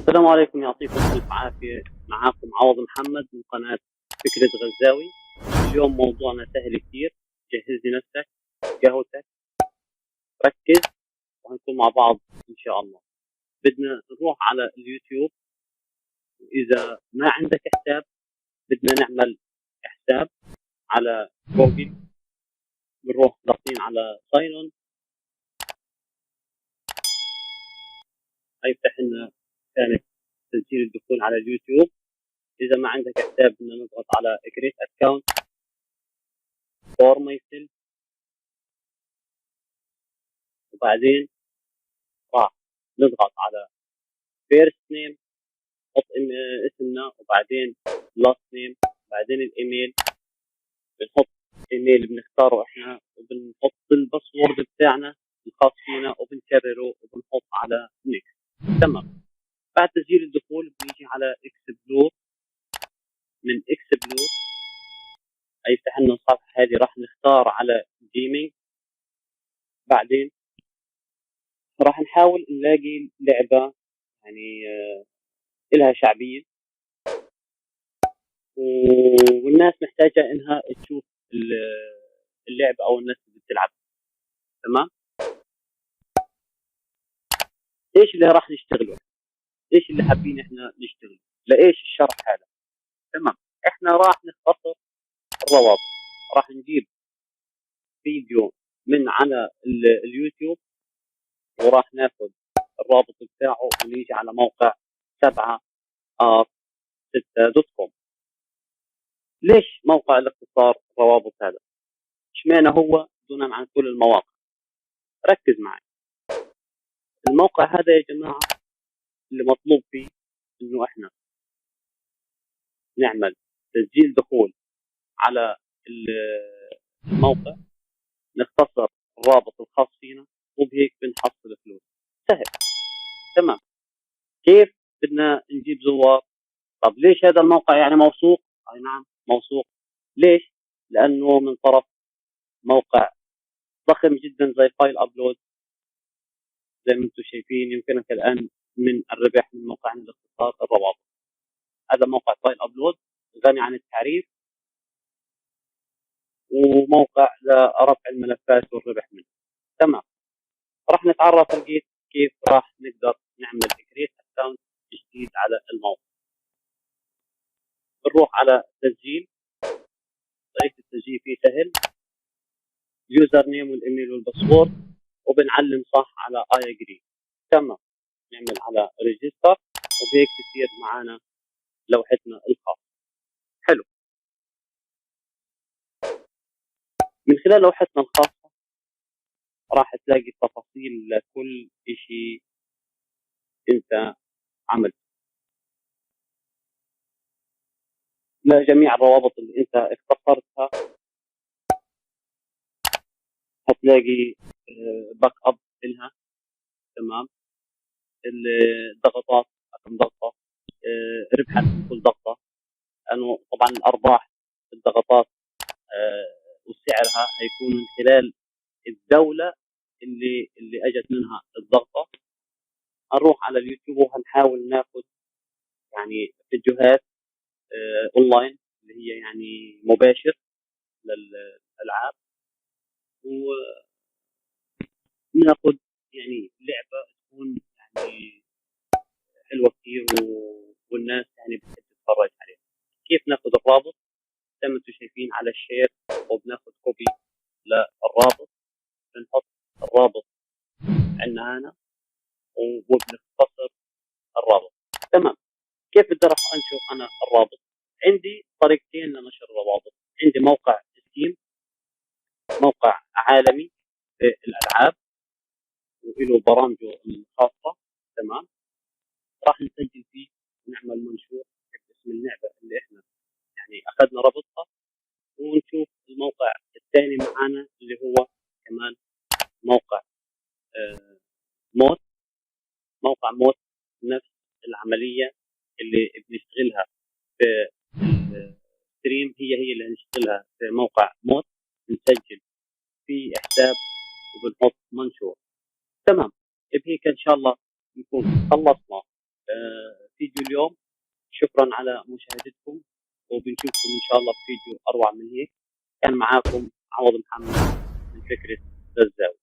السلام عليكم، يعطيكم ألف عافية. معاكم عوض محمد من قناة فكرة غزاوي. اليوم موضوعنا سهل كتير. جهز لي نفسك، قهوتك، ركز، وهنكون مع بعض إن شاء الله. بدنا نروح على اليوتيوب، وإذا ما عندك حساب بدنا نعمل حساب على جوجل. بنروح ضاغطين على ساين اون، هيفتح لنا كانت تسجيل الدخول على اليوتيوب. إذا ما عندك حساب بدنا نضغط على create account for myself، وبعدين راح نضغط على first name، نحط اسمنا، وبعدين last name، بعدين الايميل. بنحط ايميل بنختاره احنا، وبنحط الباسورد بتاعنا الخاص فينا، وبنكرره، وبنحط على نيكست. تمام. بعد تسجيل الدخول بنيجي على اكسبلور. من اكسبلور هيفتح لنا الصفحه هذه، راح نختار على جيمنج. بعدين راح نحاول نلاقي لعبه يعني لها شعبيه، والناس محتاجه انها تشوف اللعبه او الناس اللي بتلعب. تمام. ايش اللي راح نشتغله؟ ايش اللي حابين احنا نشتغله؟ لايش الشرح هذا؟ تمام. احنا راح نختصر الروابط. راح نجيب فيديو من على اليوتيوب، وراح ناخذ الرابط بتاعه ونيجي على موقع 7r6.com. ليش موقع الاختصار الروابط هذا؟ اشمعنى هو دونا عن كل المواقع؟ ركز معي. الموقع هذا يا جماعة اللي مطلوب فيه انه احنا نعمل تسجيل دخول على الموقع، نختصر الرابط الخاص فينا، وبهيك بنحصل فلوس. سهل. تمام. كيف بدنا نجيب زوار؟ طب ليش هذا الموقع يعني موثوق؟ اي نعم موثوق. ليش؟ لانه من طرف موقع ضخم جدا زي فايل ابلود. زي ما انتم شايفين يمكنك الان من الربح من موقعنا لاختصار الروابط. هذا موقع فايل ابلود غني عن التعريف، وموقع لرفع الملفات والربح منه. تمام. راح نتعرف لقيت كيف راح نقدر نعمل كريت اكونت جديد على الموقع. بنروح على تسجيل. طريقة التسجيل فيه سهل، اليوزر نيم والايميل والباسورد، وبنعلم صح على اي اجري. تمام. نعمل على ريجستر، وبهيك بتصير معنا لوحتنا الخاصة. حلو. من خلال لوحتنا الخاصة راح تلاقي تفاصيل لكل شيء انت عملته، لجميع الروابط اللي انت اختصرتها. هتلاقي باك اب لها. تمام. الضغطات، كم ضغطه، ربحت من كل ضغطه، لانه طبعا الارباح الضغطات وسعرها هيكون من خلال الدوله اللي اجت منها الضغطه. هنروح على اليوتيوب وهنحاول ناخذ يعني فيديوهات اونلاين اللي هي يعني مباشر للالعاب، وناخذ يعني لعبه تكون يعني حلوه كثير والناس يعني بتحب تتفرج عليها. كيف ناخذ الرابط؟ زي ما انتم شايفين على الشير، وبناخذ كوبي للرابط، بنحط الرابط عندنا هنا، وبنختصر الرابط. تمام. كيف بدي اروح انشر انا الرابط؟ عندي طريقتين لنشر الروابط. عندي موقع ستيم، موقع عالمي للالعاب وله برامجه الخاصه. تمام. راح نسجل فيه ونعمل منشور باسم اللعبه اللي احنا يعني اخذنا رابطها، ونشوف الموقع الثاني معانا اللي هو كمان موقع موت. موقع موت نفس العمليه اللي بنشتغلها في الستريم، هي اللي هنشتغلها في موقع موت. بنسجل في حساب وبنحط منشور. تمام. بهيك ان شاء الله نكون خلصنا اليوم. شكرا على مشاهدتكم، وبنشوفكم ان شاء الله بفيديو اروع من هيك. كان معاكم عوض محمد من فكرة الزاوية.